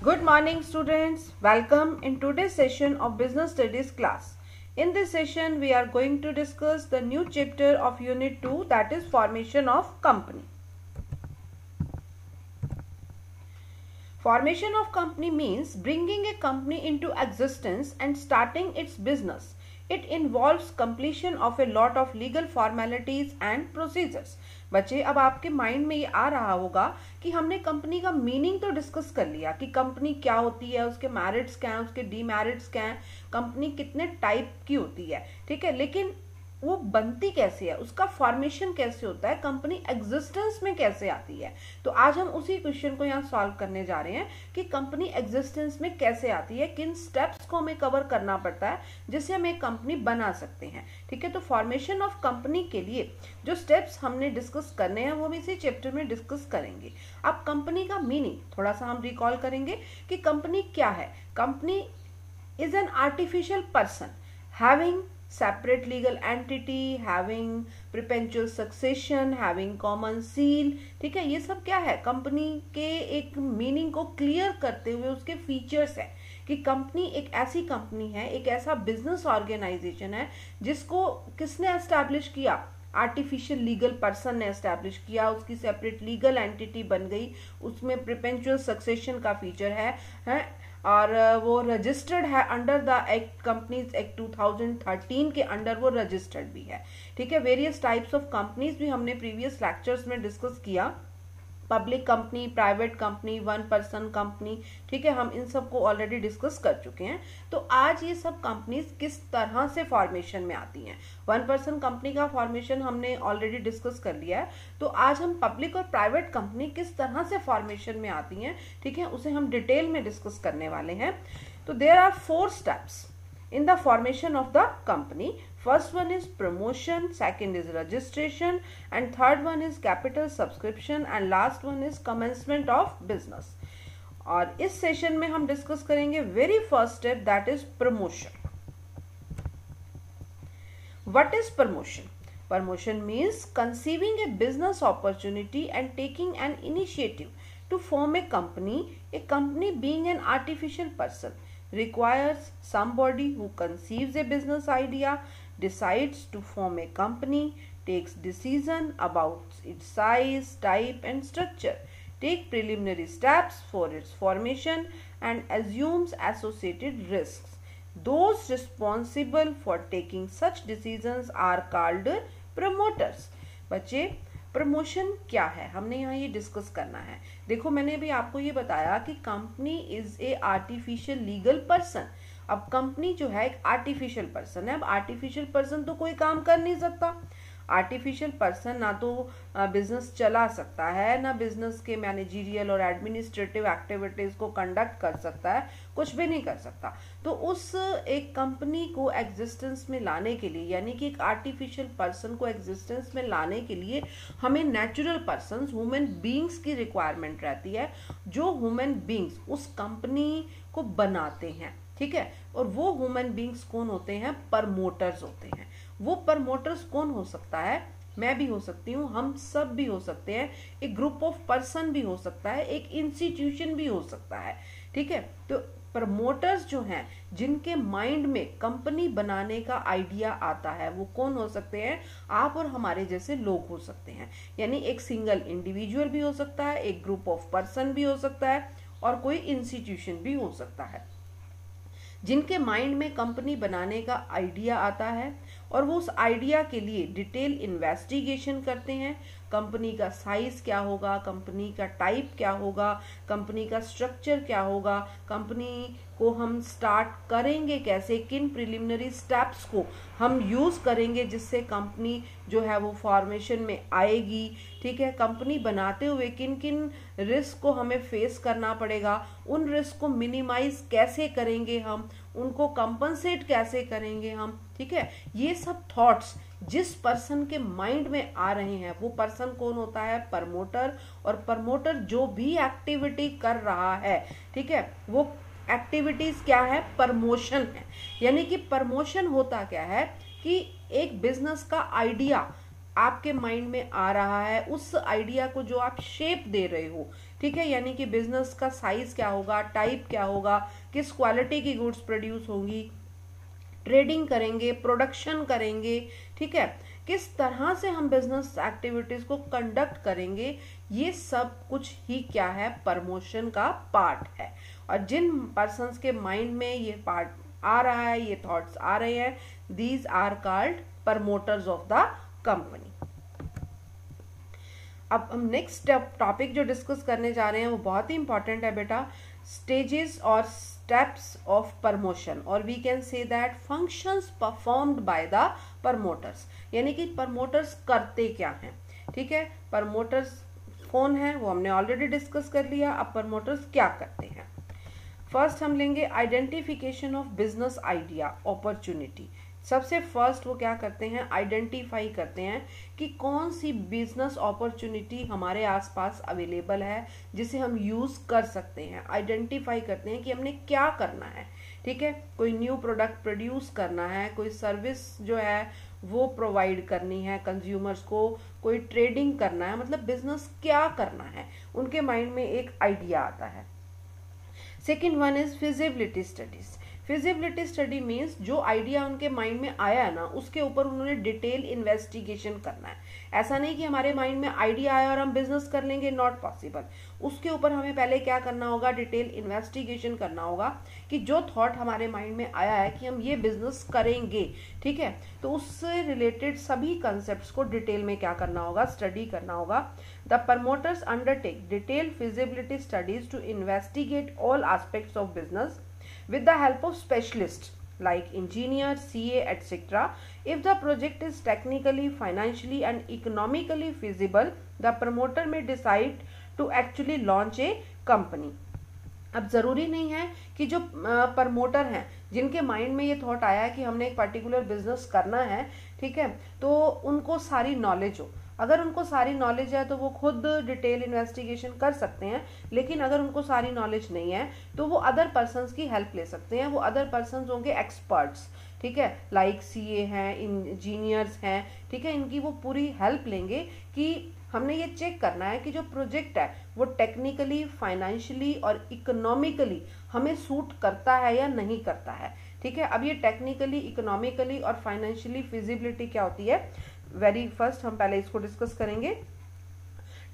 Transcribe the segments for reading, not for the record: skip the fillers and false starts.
Good morning students, welcome in today's session of Business Studies class. In this session we are going to discuss the new chapter of Unit 2, that is Formation of Company. Formation of company means bringing a company into existence and starting its business. It involves completion of a lot of legal formalities and procedures. बच्चे अब आपके mind में ये आ रहा होगा कि हमने company का मीनिंग तो डिस्कस कर लिया कि कंपनी क्या होती है, उसके मेरिट्स क्या हैं, उसके डीमेरिट्स क्या हैं, कंपनी कितने टाइप की होती है, ठीक है, लेकिन वो बनती कैसे है, उसका फॉर्मेशन कैसे होता है, कंपनी एग्जिस्टेंस में कैसे आती है। तो आज हम उसी क्वेश्चन को यहाँ सॉल्व करने जा रहे हैं कि कंपनी एग्जिस्टेंस में कैसे आती है, किन स्टेप्स को हमें कवर करना पड़ता है जिससे हम एक कंपनी बना सकते हैं। ठीक है, तो फॉर्मेशन ऑफ कंपनी के लिए जो स्टेप्स हमने डिस्कस करने हैं वो हम इसी चैप्टर में डिस्कस करेंगे। अब कंपनी का मीनिंग थोड़ा सा हम रिकॉल करेंगे कि कंपनी क्या है। Company is an artificial person having separate legal entity, having perpetual succession, having common seal। ठीक है, ये सब क्या है, कंपनी के एक मीनिंग को क्लियर करते हुए उसके फीचर्स है कि कंपनी एक ऐसी कंपनी है, एक ऐसा बिजनेस ऑर्गेनाइजेशन है जिसको किसने एस्टैब्लिश किया, आर्टिफिशियल लीगल पर्सन ने एस्टैब्लिश किया, उसकी सेपरेट लीगल एंटिटी बन गई, उसमें परपेचुअल सक्सेशन का फीचर है और वो रजिस्टर्ड है under the act, companies act 2013 के अंडर वो रजिस्टर्ड भी है। ठीक है, वेरियस टाइप्स ऑफ कंपनीज भी हमने प्रीवियस लेक्चर्स में डिस्कस किया, public company, private company, one person company. ठीक है, हम इन सब को ऑलरेडी डिस्कस कर चुके हैं। तो आज ये सब कंपनीज किस तरह से फॉर्मेशन में आती हैं। वन पर्सन कंपनी का फॉर्मेशन हमने ऑलरेडी डिस्कस कर लिया है, तो आज हम पब्लिक और प्राइवेट कंपनी किस तरह से फॉर्मेशन में आती हैं, ठीक है, उसे हम डिटेल में डिस्कस करने वाले हैं। तो there are 4 steps in the formation of the company. First one is promotion, second is registration, and third one is capital subscription, and last one is commencement of business. और इस session में हम discuss करेंगे very first step, that is promotion. What is promotion? Promotion means conceiving a business opportunity and taking an initiative to form a company. A company being an artificial person requires somebody who conceives a business idea, decides to form a company, takes decision about its size, type and structure, take preliminary steps for its formation and assumes associated risks. Those responsible for taking such decisions are called promoters. बच्चे, promotion क्या है, हमने यहाँ ये discuss करना है। देखो, मैंने भी आपको ये बताया कि company is a artificial legal person. अब कंपनी जो है एक आर्टिफिशियल पर्सन है। अब आर्टिफिशियल पर्सन तो कोई काम कर नहीं सकता। आर्टिफिशियल पर्सन ना तो बिजनेस चला सकता है, ना बिजनेस के मैनेजरियल और एडमिनिस्ट्रेटिव एक्टिविटीज को कंडक्ट कर सकता है, कुछ भी नहीं कर सकता। तो उस एक कंपनी को एग्जिस्टेंस में लाने के लिए, यानी कि एक आर्टिफिशियल पर्सन को एग्जिस्टेंस में लाने के लिए हमें नेचुरल पर्सन, ह्यूमन बींग्स की रिक्वायरमेंट रहती है, जो ह्यूमन बींग्स उस कंपनी को बनाते हैं। ठीक है, और वो ह्यूमन बींग्स कौन होते हैं? प्रमोटर्स होते हैं। वो प्रमोटर्स कौन हो सकता है? मैं भी हो सकती हूँ, हम सब भी हो सकते हैं, एक ग्रुप ऑफ पर्सन भी हो सकता है, एक इंस्टीट्यूशन भी हो सकता है। ठीक है, तो प्रमोटर्स जो हैं, जिनके माइंड में कंपनी बनाने का आइडिया आता है, वो कौन हो सकते हैं? आप और हमारे जैसे लोग हो सकते हैं। यानी एक सिंगल इंडिविजुअल भी हो सकता है, एक ग्रुप ऑफ पर्सन भी हो सकता है, और कोई इंस्टीट्यूशन भी हो सकता है, जिनके माइंड में कंपनी बनाने का आइडिया आता है और वो उस आइडिया के लिए डिटेल इन्वेस्टिगेशन करते हैं। कंपनी का साइज क्या होगा, कंपनी का टाइप क्या होगा, कंपनी का स्ट्रक्चर क्या होगा, कंपनी को हम स्टार्ट करेंगे कैसे, किन प्रिलिमिनरी स्टेप्स को हम यूज करेंगे जिससे कंपनी जो है वो फॉर्मेशन में आएगी। ठीक है, कंपनी बनाते हुए किन किन रिस्क को हमें फेस करना पड़ेगा, उन रिस्क को मिनिमाइज कैसे करेंगे हम, उनको कंपनसेट कैसे करेंगे हम। ठीक है, ये सब थॉट्स जिस पर्सन के माइंड में आ रहे हैं, वो पर्सन कौन होता है? प्रमोटर। और प्रमोटर जो भी एक्टिविटी कर रहा है, ठीक है, वो एक्टिविटीज क्या है? प्रमोशन है। यानी कि प्रमोशन होता क्या है कि एक बिजनेस का आइडिया आपके माइंड में आ रहा है, उस आइडिया को जो आप शेप दे रहे हो, ठीक ठीक है, यानी कि बिजनेस का साइज क्या होगा, टाइप क्या होगा, किस क्वालिटी की गुड्स प्रोड्यूस होंगी, ट्रेडिंग करेंगे, प्रोडक्शन करेंगे, ठीक है, किस तरह से हम बिजनेस एक्टिविटीज को कंडक्ट करेंगे, ये सब कुछ ही क्या है, प्रमोशन का पार्ट है। और जिन पर्सन्स के माइंड में ये पार्ट आ रहा है, ये थॉट्स आ रहे हैं, these are called promoters of the company. अब हम नेक्स्ट टॉपिक जो डिस्कस करने जा रहे हैं वो बहुत ही इंपॉर्टेंट है बेटा, स्टेजेस और स्टेप्स ऑफ प्रमोशन, और we can say that functions performed by the promoters, यानी कि प्रमोटर्स करते क्या हैं। ठीक है, प्रमोटर्स कौन है वो हमने ऑलरेडी डिस्कस कर लिया। अब प्रमोटर्स क्या करते हैं, फर्स्ट हम लेंगे identification of business idea opportunity. सबसे फर्स्ट वो क्या करते हैं, आइडेंटिफाई करते हैं कि कौन सी बिजनेस अपॉर्चुनिटी हमारे आसपास अवेलेबल है जिसे हम यूज कर सकते हैं। आइडेंटिफाई करते हैं कि हमने क्या करना है। ठीक है, कोई न्यू प्रोडक्ट प्रोड्यूस करना है, कोई सर्विस जो है वो प्रोवाइड करनी है कंज्यूमर्स को, कोई ट्रेडिंग करना है, मतलब बिजनेस क्या करना है, उनके माइंड में एक आइडिया आता है। Second one is feasibility studies. Feasibility study means जो आइडिया उनके माइंड में आया है ना, उसके ऊपर उन्होंने डिटेल इन्वेस्टिगेशन करना है। ऐसा नहीं कि हमारे माइंड में आइडिया आया और हम बिजनेस कर लेंगे, नॉट पॉसिबल। उसके ऊपर हमें पहले क्या करना होगा, डिटेल इन्वेस्टिगेशन करना होगा कि जो थॉट हमारे माइंड में आया है कि हम ये बिजनेस करेंगे, ठीक है, तो उससे रिलेटेड सभी कंसेप्ट को डिटेल में क्या करना होगा, स्टडी करना होगा। The promoters undertake detail feasibility studies to investigate all aspects of business with the help of specialists like engineer, CA, etc. If the project is technically, financially and economically feasible, the promoter may decide to actually launch a company. अब जरूरी नहीं है कि जो promoter हैं जिनके mind में ये थॉट आया है कि हमने एक पर्टिकुलर बिजनेस करना है, ठीक है, तो उनको सारी नॉलेज हो। अगर उनको सारी नॉलेज है तो वो खुद डिटेल इन्वेस्टिगेशन कर सकते हैं, लेकिन अगर उनको सारी नॉलेज नहीं है तो वो अदर पर्सन्स की हेल्प ले सकते हैं। वो अदर पर्सन्स होंगे एक्सपर्ट्स, ठीक है, लाइक CA हैं, इंजीनियर्स हैं, ठीक है, इनकी वो पूरी हेल्प लेंगे कि हमने ये चेक करना है कि जो प्रोजेक्ट है वो टेक्निकली, फाइनेंशियली और इकोनॉमिकली हमें सूट करता है या नहीं करता है। ठीक है, अब ये टेक्निकली, इकोनॉमिकली और फाइनेंशियली फिजिबिलिटी क्या होती है, वेरी फर्स्ट हम पहले इसको डिस्कस करेंगे।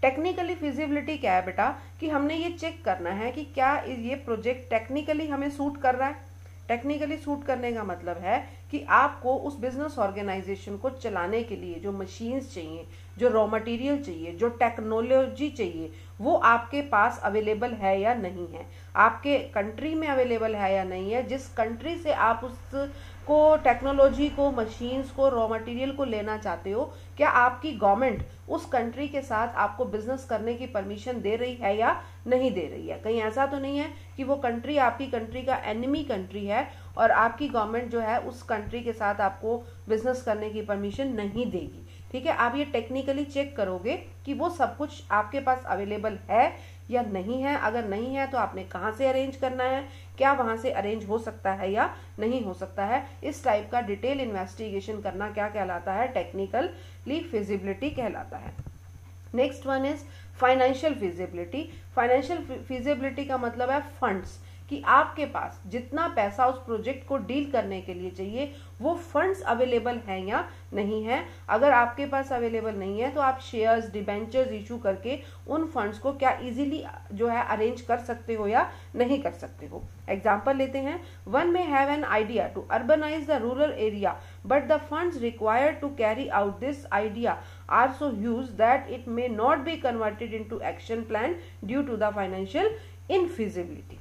टेक्निकली फिजिबिलिटी क्या है बेटा, कि हमने ये चेक करना है कि क्या ये प्रोजेक्ट टेक्निकली हमें सूट कर रहा है। टेक्निकली सूट करने का मतलब है कि आपको उस बिजनेस ऑर्गेनाइजेशन को चलाने के लिए जो मशीन्स चाहिए, जो रॉ मटेरियल चाहिए, जो टेक्नोलॉजी चाहिए, वो आपके पास अवेलेबल है या नहीं है, आपके कंट्री में अवेलेबल है या नहीं है। जिस कंट्री से आप उसको टेक्नोलॉजी को, मशीन्स को, रॉ मटेरियल को लेना चाहते हो, क्या आपकी गवर्नमेंट उस कंट्री के साथ आपको बिजनेस करने की परमिशन दे रही है या नहीं दे रही है। कहीं ऐसा तो नहीं है कि वो कंट्री आपकी कंट्री का एनिमी कंट्री है और आपकी गवर्नमेंट जो है उस कंट्री के साथ आपको बिजनेस करने की परमिशन नहीं देगी। ठीक है, आप ये टेक्निकली चेक करोगे कि वो सब कुछ आपके पास अवेलेबल है या नहीं है। अगर नहीं है तो आपने कहाँ से अरेंज करना है, क्या वहां से अरेंज हो सकता है या नहीं हो सकता है। इस टाइप का डिटेल इन्वेस्टिगेशन करना क्या कहलाता है, टेक्निकली फिजिबिलिटी कहलाता है। Next one is financial feasibility. Financial feasibility का मतलब है फंड्स, कि आपके पास जितना पैसा उस प्रोजेक्ट को डील करने के लिए चाहिए वो फंड्स अवेलेबल हैं या नहीं है। अगर आपके पास अवेलेबल नहीं है तो आप शेयर्स, डिबेंचर्स इशू करके उन फंड्स को क्या इजीली जो है अरेंज कर सकते हो या नहीं कर सकते हो। एग्जांपल लेते हैं, one may have an idea to urbanise the rural area but the funds required to carry out this idea are so huge that it may not be converted into action plan due to the financial infeasibility.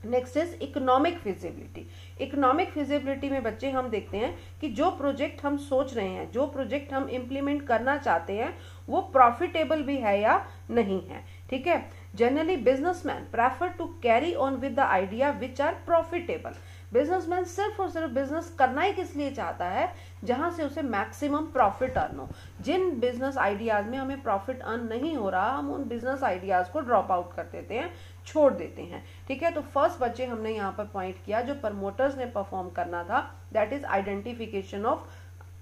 Next is economic feasibility. Economic feasibility में बच्चे हम देखते हैं कि जो project हम सोच रहे हैं, जो प्रोजेक्ट हम इम्प्लीमेंट करना चाहते हैं, वो प्रॉफिटेबल भी है या नहीं है। ठीक है, generally businessman prefer to carry on with the idea which are profitable. Businessman सिर्फ और सिर्फ बिजनेस करना ही किस लिए चाहता है, जहां से उसे मैक्सिमम प्रॉफिट अर्न हो। जिन बिजनेस आइडियाज में हमें प्रॉफिट अर्न नहीं हो रहा, हम उन बिजनेस आइडियाज को ड्रॉप आउट कर देते हैं, छोड़ देते हैं। ठीक है, तो फर्स्ट बच्चे हमने यहाँ पर पॉइंट किया जो प्रमोटर्स ने परफॉर्म करना था, that is identification of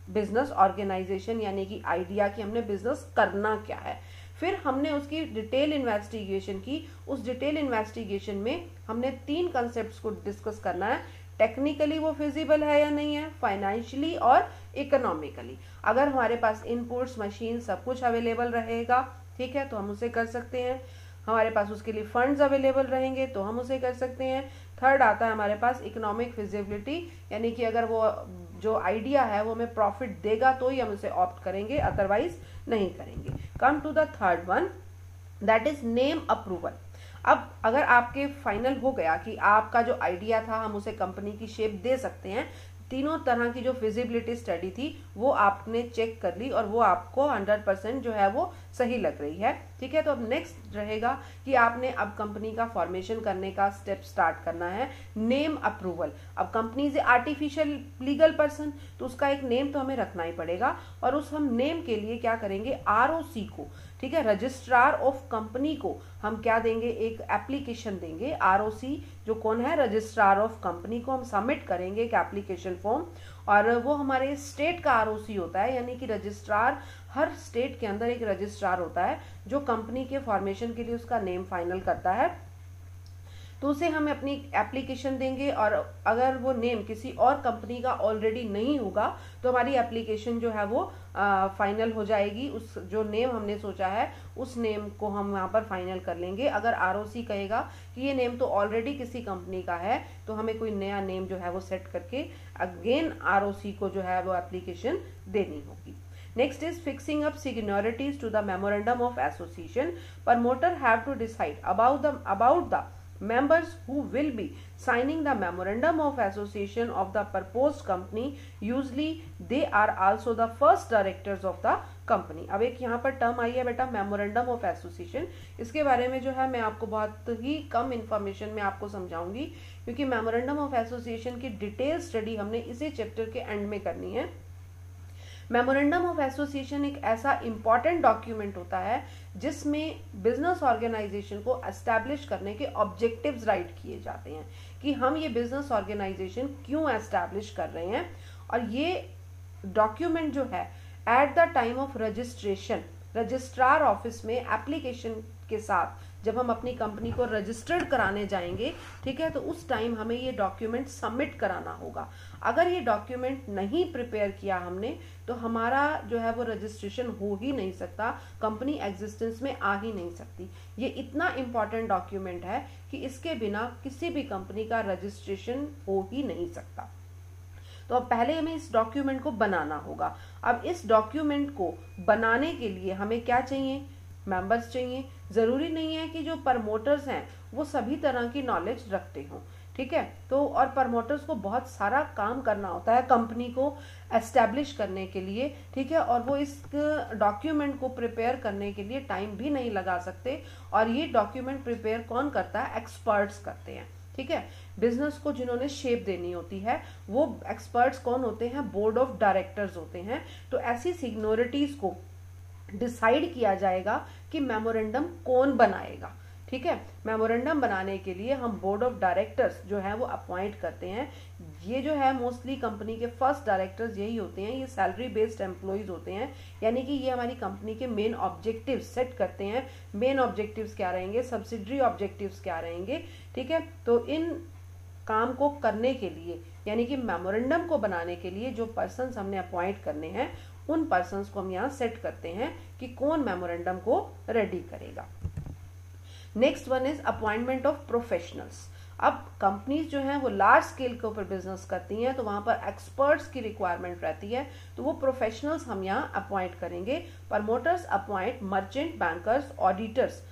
business organization, यानी कि आइडिया कि हमने बिजनेस करना क्या है। फिर हमने उसकी डिटेल इन्वेस्टिगेशन की। उस डिटेल इन्वेस्टिगेशन में हमने 3 कंसेप्ट को डिस्कस करना है। टेक्निकली वो फिजिबल है या नहीं है, फाइनेंशियली और इकोनॉमिकली। अगर हमारे पास इनपुट्स, मशीन, सब कुछ अवेलेबल रहेगा, ठीक है, तो हम उसे कर सकते हैं। हमारे पास उसके लिए फंड्स अवेलेबल रहेंगे तो हम उसे कर सकते हैं। थर्ड आता है हमारे पास इकोनॉमिक फिजिबिलिटी, यानी कि अगर वो जो आइडिया है वो हमें प्रॉफिट देगा तो ही हम उसे ऑप्ट करेंगे, अदरवाइज नहीं करेंगे। Come to the third one, that is name approval. अब अगर आपके फाइनल हो गया कि आपका जो आइडिया था हम उसे कंपनी की शेप दे सकते हैं, तीनों तरह की जो फिजिबिलिटी स्टडी थी वो आपने चेक कर ली और वो आपको 100% जो है वो सही लग रही है, ठीक है। तो अब नेक्स्ट रहेगा कि आपने अब कंपनी का फॉर्मेशन करने का स्टेप स्टार्ट करना है, नेम अप्रूवल। अब company is artificial legal person, तो उसका एक नेम तो हमें रखना ही पड़ेगा और उस हम नेम के लिए क्या करेंगे, ROC को, ठीक है, रजिस्ट्रार ऑफ कंपनी को हम क्या देंगे, एक एप्लीकेशन देंगे। ROC जो कौन है, रजिस्ट्रार ऑफ कंपनी को हम सबमिट करेंगे एक एप्लीकेशन फॉर्म, और वो हमारे स्टेट का ROC होता है, यानी कि रजिस्ट्रार, हर स्टेट के अंदर एक रजिस्ट्रार होता है जो कंपनी के फॉर्मेशन के लिए उसका नेम फाइनल करता है। तो उसे हम अपनी एप्लीकेशन देंगे और अगर वो नेम किसी और कंपनी का ऑलरेडी नहीं होगा तो हमारी एप्लीकेशन जो है वो फाइनल हो जाएगी। उस जो नेम हमने सोचा है उस नेम को हम वहां पर फाइनल कर लेंगे। अगर ROC कहेगा कि ये नेम तो ऑलरेडी किसी कंपनी का है तो हमें कोई नया नेम जो है वो सेट करके अगेन ROC को जो है वो एप्लीकेशन देनी होगी। Next is fixing up signatures to the memorandum of association. Promoter have to decide about the members who will be signing the memorandum of association of the proposed company. Usually they are also the first directors of the company. अब एक यहाँ पर term आई है बेटा, memorandum of association. इसके बारे में जो है मैं आपको बहुत ही कम इंफॉर्मेशन में आपको समझाऊंगी, क्योंकि मेमोरेंडम ऑफ एसोसिएशन की डिटेल स्टडी हमने इसी चैप्टर के एंड में करनी है। मेमोरेंडम ऑफ एसोसिएशन एक ऐसा इंपॉर्टेंट डॉक्यूमेंट होता है जिसमें बिजनेस ऑर्गेनाइजेशन को एस्टैब्लिश करने के ऑब्जेक्टिव्स राइट किए जाते हैं कि हम ये बिजनेस ऑर्गेनाइजेशन क्यों एस्टैब्लिश कर रहे हैं। और ये डॉक्यूमेंट जो है at the time of registration registrar office में एप्लीकेशन के साथ जब हम अपनी कंपनी को रजिस्टर्ड कराने जाएंगे, ठीक है, तो उस टाइम हमें ये डॉक्यूमेंट सबमिट कराना होगा। अगर ये डॉक्यूमेंट नहीं प्रिपेयर किया हमने तो हमारा जो है वो रजिस्ट्रेशन हो ही नहीं सकता, कंपनी एग्जिस्टेंस में आ ही नहीं सकती। ये इतना इंपॉर्टेंट डॉक्यूमेंट है कि इसके बिना किसी भी कंपनी का रजिस्ट्रेशन हो ही नहीं सकता। तो अब पहले हमें इस डॉक्यूमेंट को बनाना होगा। अब इस डॉक्यूमेंट को बनाने के लिए हमें क्या चाहिए, मेंबर्स चाहिए। जरूरी नहीं है कि जो प्रमोटर्स हैं वो सभी तरह की नॉलेज रखते हों, ठीक है। तो और प्रमोटर्स को बहुत सारा काम करना होता है कंपनी को एस्टैब्लिश करने के लिए, ठीक है, और वो इस डॉक्यूमेंट को प्रिपेयर करने के लिए टाइम भी नहीं लगा सकते। और ये डॉक्यूमेंट प्रिपेयर कौन करता है, एक्सपर्ट्स करते हैं, ठीक है। बिजनेस को जिन्होंने शेप देनी होती है वो एक्सपर्ट्स कौन होते हैं, बोर्ड ऑफ डायरेक्टर्स होते हैं। तो ऐसी सिग्नोरिटीज को डिसाइड किया जाएगा कि मेमोरेंडम कौन बनाएगा, ठीक है। मेमोरेंडम बनाने के लिए हम बोर्ड ऑफ डायरेक्टर्स जो है वो अपॉइंट करते हैं। ये जो है मोस्टली कंपनी के फर्स्ट डायरेक्टर्स यही होते हैं, ये सैलरी बेस्ड एम्प्लॉइज होते हैं, यानी कि ये हमारी कंपनी के मेन ऑब्जेक्टिव्स सेट करते हैं। मेन ऑब्जेक्टिव्स क्या रहेंगे, सब्सिडरी ऑब्जेक्टिव्स क्या रहेंगे, ठीक है। तो इन काम को करने के लिए यानी कि मेमोरेंडम को बनाने के लिए जो पर्सन्स हमने अपॉइंट करने हैं उन पर्सन्स को हम यहाँ सेट करते हैं कि कौन मेमोरेंडम को रेडी करेगा। Next one is appointment of professionals. अब कंपनीज जो हैं वो लार्ज स्केल के ऊपर बिजनेस करती हैं तो वहां पर एक्सपर्ट्स की रिक्वायरमेंट रहती है, तो वो प्रोफेशनल्स हम यहाँ अपॉइंट करेंगे। Promoters appoint merchant bankers, auditors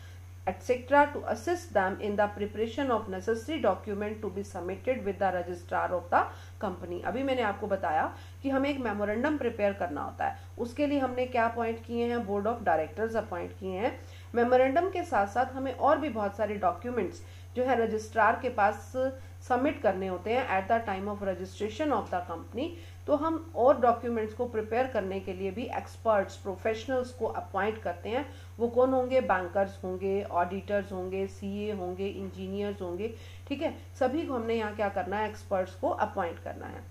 etc. to assist them in the preparation of necessary document to be submitted with the registrar of the company. अभी मैंने आपको बताया कि हमें एक मेमोरेंडम प्रिपेयर करना होता है, उसके लिए हमने क्या अपॉइंट किए हैं, बोर्ड ऑफ डायरेक्टर्स अपॉइंट किए हैं। मेमोरेंडम के साथ साथ हमें और भी बहुत सारे डॉक्यूमेंट्स जो है रजिस्ट्रार के पास सबमिट करने होते हैं at the time of registration of the company. तो हम और डॉक्यूमेंट्स को प्रिपेयर करने के लिए भी एक्सपर्ट्स, प्रोफेशनल्स को अपॉइंट करते हैं। वो कौन होंगे, बैंकर्स होंगे, ऑडिटर्स होंगे, CA होंगे, इंजीनियर्स होंगे, ठीक है। सभी को हमने यहाँ क्या करना है, एक्सपर्ट्स को अपॉइंट करना है।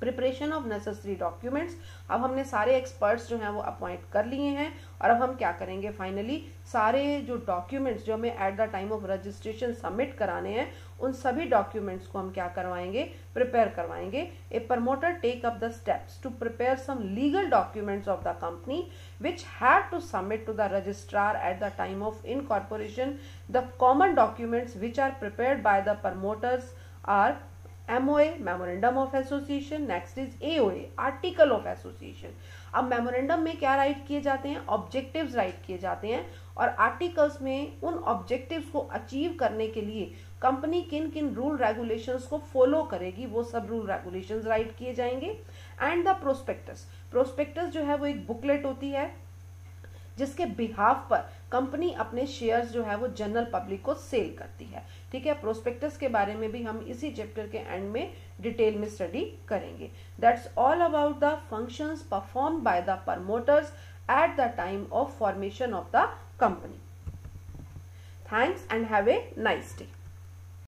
Preparation of necessary documents. अब हमने सारे एक्सपर्ट्स जो हैं वो अपॉइंट कर लिए हैं और अब हम क्या करेंगे, फाइनली सारे जो डॉक्यूमेंट्स जो हमें at the time of registration submit कराने हैं उन सभी डॉक्यूमेंट्स को हम क्या करवाएंगे, प्रिपेयर करवाएंगे। A promoter take up the steps to prepare some legal documents of the company which had to submit to the registrar at the time of incorporation. The common documents which are prepared by the promoters are MOA, Memorandum of Association, next is AOA, Article of Association. अब memorandum में क्या right किए जाते हैं, objectives right किए जाते हैं और आर्टिकल्स में उन ऑब्जेक्टिव्स को अचीव करने के लिए कंपनी किन किन रूल रेगुलेशंस को फॉलो करेगी वो सब रूल रेगुलेशंस राइट किए जाएंगे। एंड द प्रोस्पेक्टस, प्रोस्पेक्टस जो है वो एक बुकलेट होती है जिसके बिहाफ पर कंपनी अपने शेयर्स जो है वो जनरल पब्लिक को सेल करती है। ठीक है, प्रोस्पेक्टस के बारे में भी हम इसी चैप्टर के एंड में डिटेल में स्टडी करेंगे। That's all about the functions performed by the promoters at the time of formation of the company. Thanks and have a nice day.